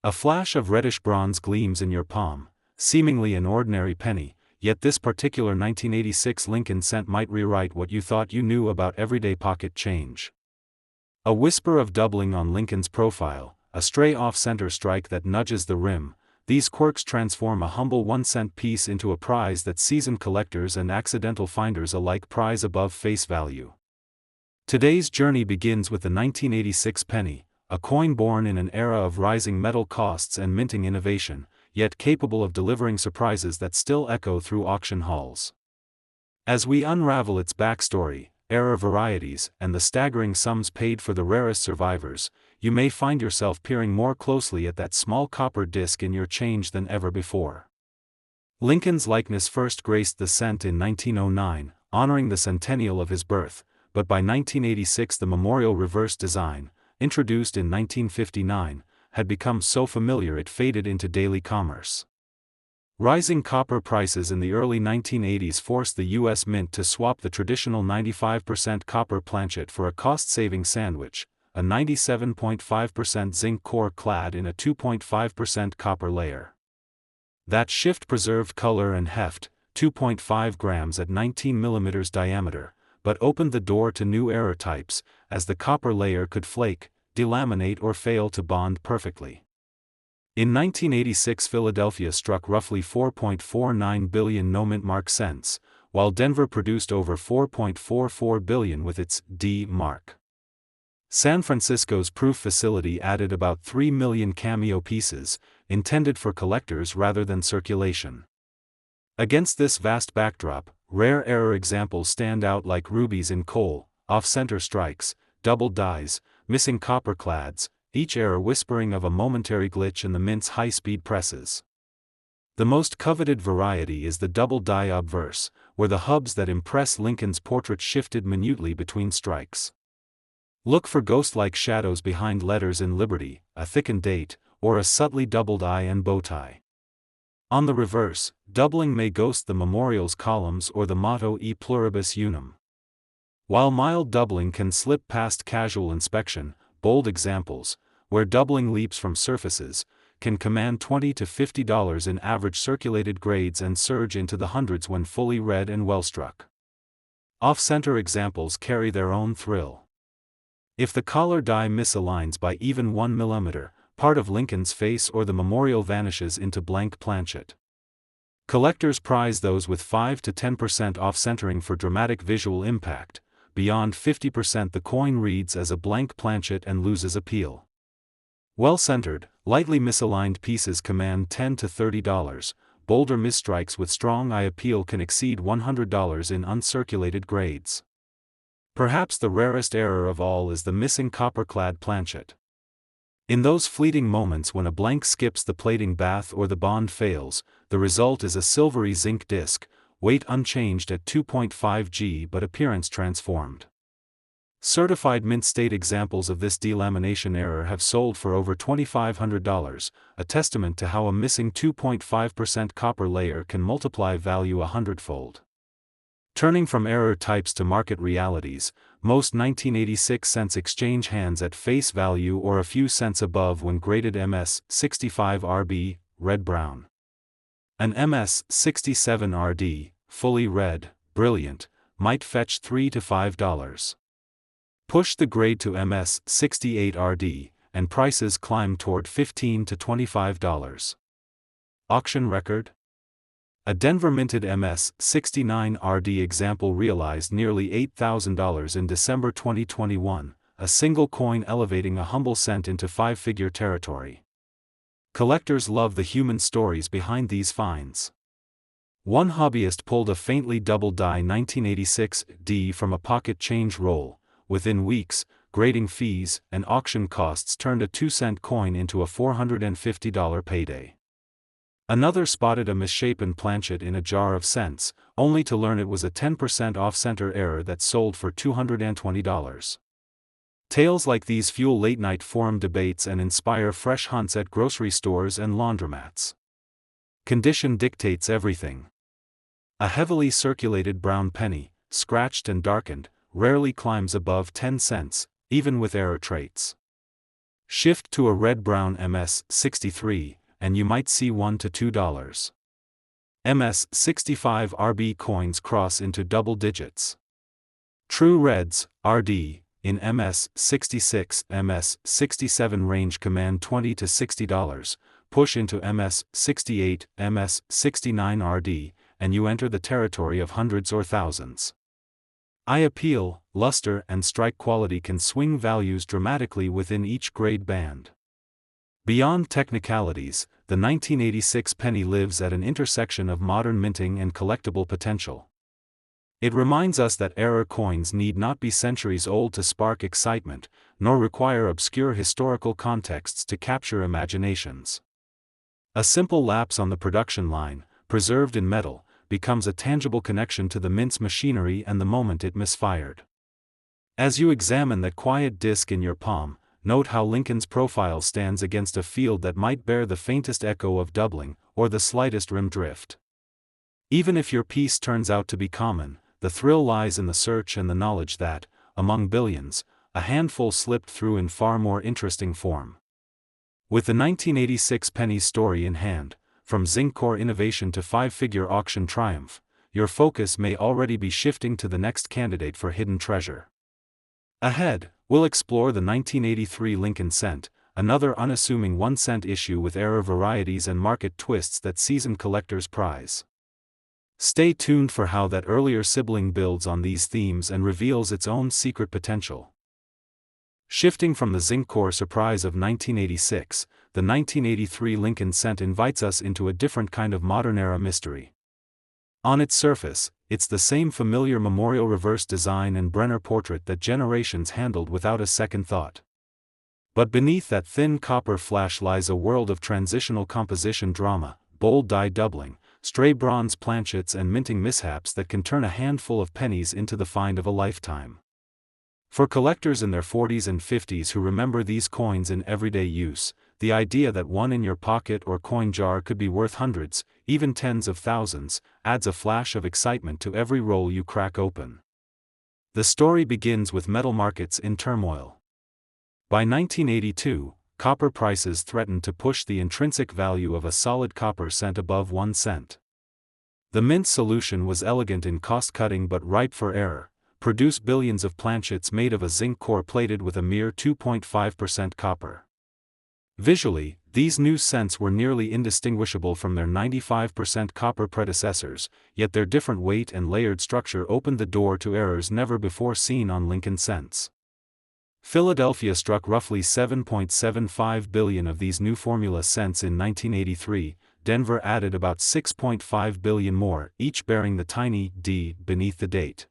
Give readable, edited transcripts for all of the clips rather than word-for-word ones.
A flash of reddish bronze gleams in your palm, seemingly an ordinary penny, yet this particular 1986 Lincoln cent might rewrite what you thought you knew about everyday pocket change. A whisper of doubling on Lincoln's profile, a stray off-center strike that nudges the rim, these quirks transform a humble 1-cent piece into a prize that seasoned collectors and accidental finders alike prize above face value. Today's journey begins with the 1986 penny, a coin born in an era of rising metal costs and minting innovation, yet capable of delivering surprises that still echo through auction halls. As we unravel its backstory, era varieties, and the staggering sums paid for the rarest survivors, you may find yourself peering more closely at that small copper disc in your change than ever before. Lincoln's likeness first graced the cent in 1909, honoring the centennial of his birth, but by 1986 the memorial reverse design, introduced in 1959, had become so familiar it faded into daily commerce. Rising copper prices in the early 1980s forced the U.S. Mint to swap the traditional 95% copper planchet for a cost-saving sandwich, a 97.5% zinc core clad in a 2.5% copper layer. That shift preserved color and heft, 2.5 grams at 19 mm diameter, but opened the door to new error types, as the copper layer could flake, delaminate or fail to bond perfectly. In 1986 Philadelphia struck roughly 4.49 billion no-mint mark cents, while Denver produced over 4.44 billion with its D mark. San Francisco's proof facility added about 3 million cameo pieces, intended for collectors rather than circulation. Against this vast backdrop, rare error examples stand out like rubies in coal, off-center strikes, double dies, missing copper clads, each error whispering of a momentary glitch in the Mint's high-speed presses. The most coveted variety is the double die obverse, where the hubs that impress Lincoln's portrait shifted minutely between strikes. Look for ghost-like shadows behind letters in Liberty, a thickened date, or a subtly doubled eye and bow tie. On the reverse, doubling may ghost the memorial's columns or the motto E pluribus unum. While mild doubling can slip past casual inspection, bold examples, where doubling leaps from surfaces, can command $20 to $50 in average circulated grades and surge into the hundreds when fully read and well struck. Off-center examples carry their own thrill. If the collar die misaligns by even 1 mm, part of Lincoln's face or the memorial vanishes into blank planchet. Collectors prize those with 5 to 10% off-centering for dramatic visual impact. Beyond 50% the coin reads as a blank planchet and loses appeal. Well-centered, lightly misaligned pieces command $10 to $30, bolder misstrikes with strong eye appeal can exceed $100 in uncirculated grades. Perhaps the rarest error of all is the missing copper-clad planchet. In those fleeting moments when a blank skips the plating bath or the bond fails, the result is a silvery zinc disc, weight unchanged at 2.5 g but appearance transformed. Certified mint state examples of this delamination error have sold for over $2,500, a testament to how a missing 2.5% copper layer can multiply value 100-fold. Turning from error types to market realities, most 1986 cents exchange hands at face value or a few cents above when graded MS-65RB, red-brown. An MS-67RD, fully red, brilliant, might fetch $3 to $5. Push the grade to MS-68RD, and prices climb toward $15 to $25. Auction record? A Denver-minted MS-69RD example realized nearly $8,000 in December 2021, a single coin elevating a humble cent into five-figure territory. Collectors love the human stories behind these finds. One hobbyist pulled a faintly double-die 1986 D from a pocket change roll. Within weeks, grading fees and auction costs turned a 2-cent coin into a $450 payday. Another spotted a misshapen planchet in a jar of cents, only to learn it was a 10% off-center error that sold for $220. Tales like these fuel late-night forum debates and inspire fresh hunts at grocery stores and laundromats. Condition dictates everything. A heavily circulated brown penny, scratched and darkened, rarely climbs above 10 cents, even with error traits. Shift to a red-brown MS-63, and you might see $1 to $2. MS-65 RB coins cross into double digits. True reds, RD, in MS-66, MS-67 range command $20 to $60, push into MS-68, MS-69 RD, and you enter the territory of hundreds or thousands. Eye appeal, luster and strike quality can swing values dramatically within each grade band. Beyond technicalities, the 1986 penny lives at an intersection of modern minting and collectible potential. It reminds us that era coins need not be centuries old to spark excitement, nor require obscure historical contexts to capture imaginations. A simple lapse on the production line, preserved in metal, becomes a tangible connection to the mint's machinery and the moment it misfired. As you examine that quiet disc in your palm, note how Lincoln's profile stands against a field that might bear the faintest echo of doubling, or the slightest rim drift. Even if your piece turns out to be common, the thrill lies in the search and the knowledge that, among billions, a handful slipped through in far more interesting form. With the 1986 penny story in hand, from zinc core innovation to five-figure auction triumph, your focus may already be shifting to the next candidate for hidden treasure. Ahead, we'll explore the 1983 Lincoln cent, another unassuming 1-cent issue with era varieties and market twists that seasoned collectors prize. Stay tuned for how that earlier sibling builds on these themes and reveals its own secret potential. Shifting from the zinc core surprise of 1986, the 1983 Lincoln cent invites us into a different kind of modern-era mystery. On its surface, it's the same familiar memorial reverse design and Brenner portrait that generations handled without a second thought. But beneath that thin copper flash lies a world of transitional composition drama, bold die doubling, stray bronze planchets and minting mishaps that can turn a handful of pennies into the find of a lifetime. For collectors in their 40s and 50s who remember these coins in everyday use, the idea that one in your pocket or coin jar could be worth hundreds, even tens of thousands, adds a flash of excitement to every roll you crack open. The story begins with metal markets in turmoil. By 1982, copper prices threatened to push the intrinsic value of a solid copper cent above 1 cent. The mint solution was elegant in cost-cutting but ripe for error: produce billions of planchets made of a zinc core plated with a mere 2.5% copper. Visually, these new cents were nearly indistinguishable from their 95% copper predecessors, yet their different weight and layered structure opened the door to errors never before seen on Lincoln cents. Philadelphia struck roughly 7.75 billion of these new formula cents in 1983, Denver added about 6.5 billion more, each bearing the tiny D beneath the date.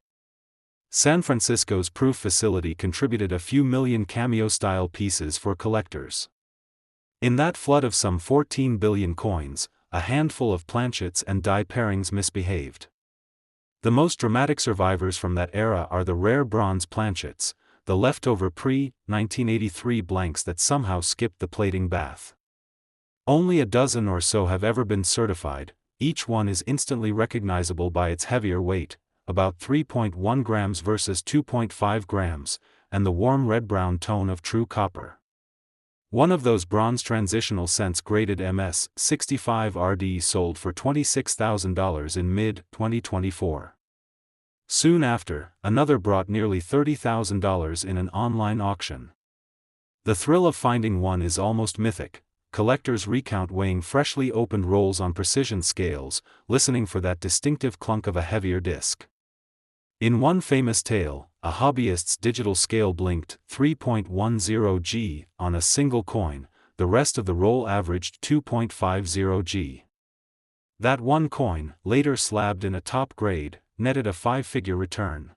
San Francisco's proof facility contributed a few million cameo-style pieces for collectors. In that flood of some 14 billion coins, a handful of planchets and die pairings misbehaved. The most dramatic survivors from that era are the rare bronze planchets, the leftover pre-1983 blanks that somehow skipped the plating bath. Only a dozen or so have ever been certified. Each one is instantly recognizable by its heavier weight, about 3.1 grams versus 2.5 grams, and the warm red-brown tone of true copper. One of those bronze transitional cents graded MS-65 RD sold for $26,000 in mid-2024. Soon after, another brought nearly $30,000 in an online auction. The thrill of finding one is almost mythic. Collectors recount weighing freshly opened rolls on precision scales, listening for that distinctive clunk of a heavier disc. In one famous tale, a hobbyist's digital scale blinked 3.10 G on a single coin, the rest of the roll averaged 2.50 G. That one coin, later slabbed in a top grade, netted a 5-figure return.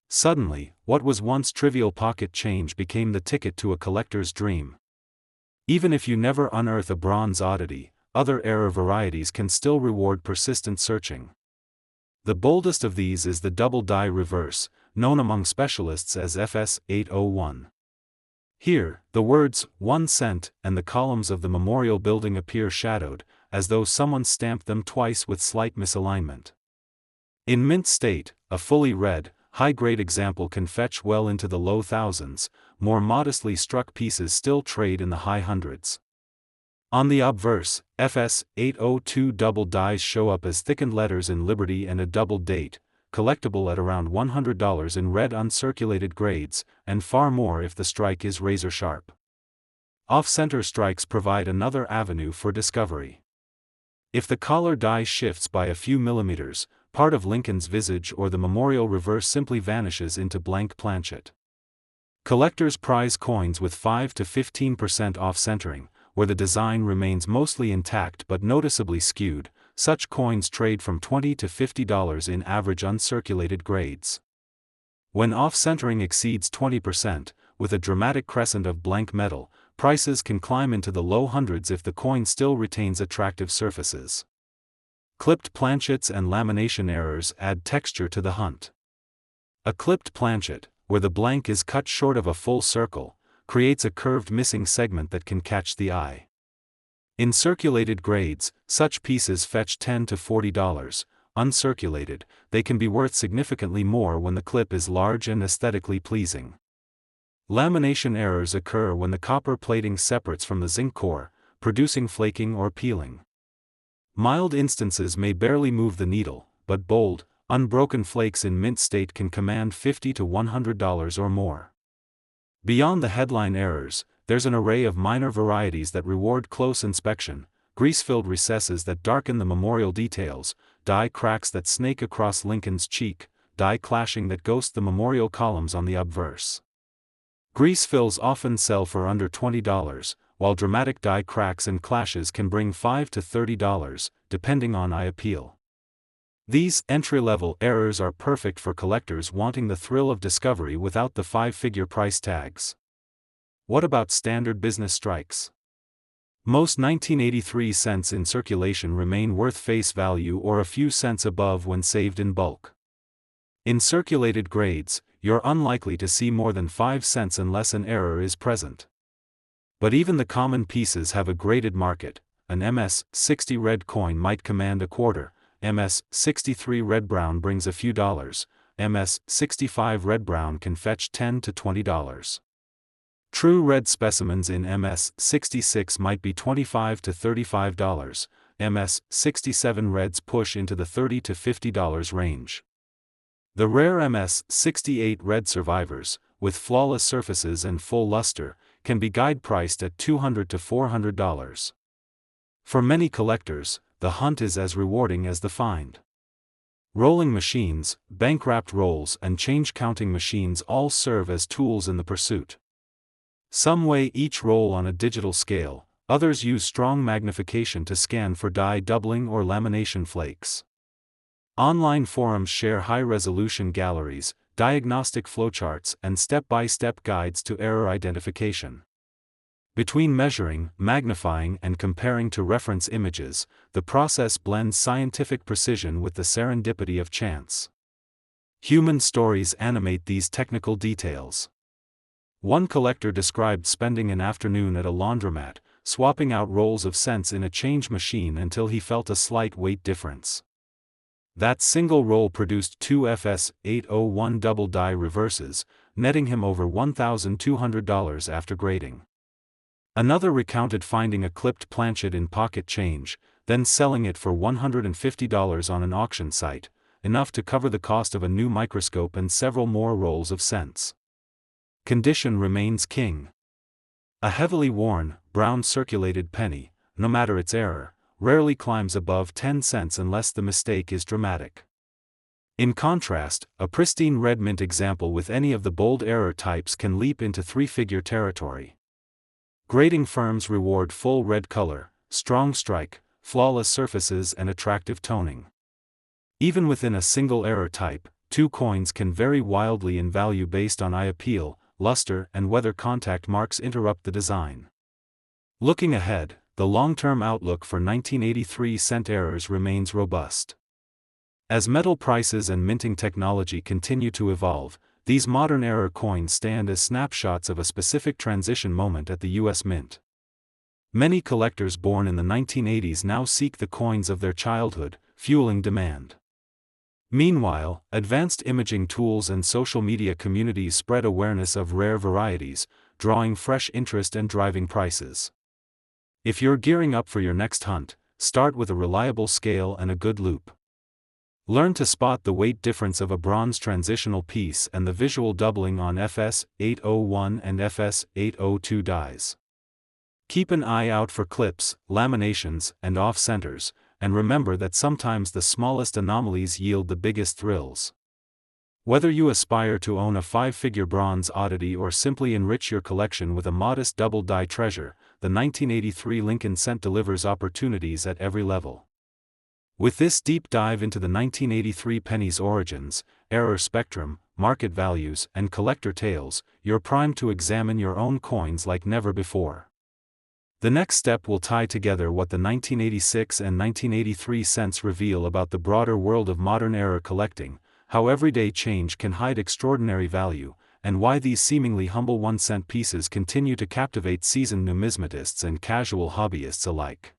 Suddenly, what was once trivial pocket change became the ticket to a collector's dream. Even if you never unearth a bronze oddity, other era varieties can still reward persistent searching. The boldest of these is the double die reverse, known among specialists as FS801. Here, the words 1 cent and the columns of the memorial building appear shadowed, as though someone stamped them twice with slight misalignment. In mint state, a fully red, high-grade example can fetch well into the low thousands, more modestly struck pieces still trade in the high hundreds. On the obverse, FS 802 double dies show up as thickened letters in Liberty and a double date, collectible at around $100 in red uncirculated grades, and far more if the strike is razor sharp. Off-center strikes provide another avenue for discovery. If the collar die shifts by a few millimeters, part of Lincoln's visage or the memorial reverse simply vanishes into blank planchet. Collectors prize coins with 5 to 15% off-centering, where the design remains mostly intact but noticeably skewed. Such coins trade from $20 to $50 in average uncirculated grades. When off-centering exceeds 20%, with a dramatic crescent of blank metal, prices can climb into the low hundreds if the coin still retains attractive surfaces. Clipped planchets and lamination errors add texture to the hunt. A clipped planchet, where the blank is cut short of a full circle, creates a curved missing segment that can catch the eye. In circulated grades, such pieces fetch $10 to $40. Uncirculated, they can be worth significantly more when the clip is large and aesthetically pleasing. Lamination errors occur when the copper plating separates from the zinc core, producing flaking or peeling. Mild instances may barely move the needle, but bold, unbroken flakes in mint state can command $50 to $100 or more. Beyond the headline errors, there's an array of minor varieties that reward close inspection: grease-filled recesses that darken the memorial details, die cracks that snake across Lincoln's cheek, die clashing that ghost the memorial columns on the obverse. Grease fills often sell for under $20, while dramatic die cracks and clashes can bring $5 to $30, depending on eye appeal. These entry-level errors are perfect for collectors wanting the thrill of discovery without the five-figure price tags. What about standard business strikes? Most 1983 cents in circulation remain worth face value or a few cents above when saved in bulk. In circulated grades, you're unlikely to see more than 5 cents unless an error is present. But even the common pieces have a graded market. An MS-60 red coin might command a quarter, MS-63 red-brown brings a few dollars, MS-65 red-brown can fetch $10 to $20. True red specimens in MS-66 might be $25 to $35, MS-67 reds push into the $30 to $50 range. The rare MS-68 red survivors, with flawless surfaces and full luster, can be guide-priced at $200 to $400. For many collectors, the hunt is as rewarding as the find. Rolling machines, bank-wrapped rolls and change-counting machines all serve as tools in the pursuit. Some weigh each roll on a digital scale, others use strong magnification to scan for die doubling or lamination flakes. Online forums share high-resolution galleries, diagnostic flowcharts and step-by-step guides to error identification. Between measuring, magnifying and comparing to reference images, the process blends scientific precision with the serendipity of chance. Human stories animate these technical details. One collector described spending an afternoon at a laundromat, swapping out rolls of cents in a change machine until he felt a slight weight difference. That single roll produced 2 FS-801 double die reverses, netting him over $1,200 after grading. Another recounted finding a clipped planchet in pocket change, then selling it for $150 on an auction site, enough to cover the cost of a new microscope and several more rolls of cents. Condition remains king. A heavily worn, brown circulated penny, no matter its error, rarely climbs above 10 cents unless the mistake is dramatic. In contrast, a pristine red mint example with any of the bold error types can leap into three-figure territory. Grading firms reward full red color, strong strike, flawless surfaces and attractive toning. Even within a single error type, two coins can vary wildly in value based on eye appeal, luster and whether contact marks interrupt the design. Looking ahead, the long-term outlook for 1983 cent errors remains robust. As metal prices and minting technology continue to evolve, these modern error coins stand as snapshots of a specific transition moment at the U.S. Mint. Many collectors born in the 1980s now seek the coins of their childhood, fueling demand. Meanwhile, advanced imaging tools and social media communities spread awareness of rare varieties, drawing fresh interest and driving prices. If you're gearing up for your next hunt, start with a reliable scale and a good loupe. Learn to spot the weight difference of a bronze transitional piece and the visual doubling on FS 801 and FS 802 dies. Keep an eye out for clips, laminations, and off-centers, and remember that sometimes the smallest anomalies yield the biggest thrills. Whether you aspire to own a 5-figure bronze oddity or simply enrich your collection with a modest double-die treasure, the 1983 Lincoln cent delivers opportunities at every level. With this deep dive into the 1983 penny's origins, error spectrum, market values, and collector tales, you're primed to examine your own coins like never before. The next step will tie together what the 1986 and 1983 cents reveal about the broader world of modern era collecting, how everyday change can hide extraordinary value, and why these seemingly humble 1-cent pieces continue to captivate seasoned numismatists and casual hobbyists alike.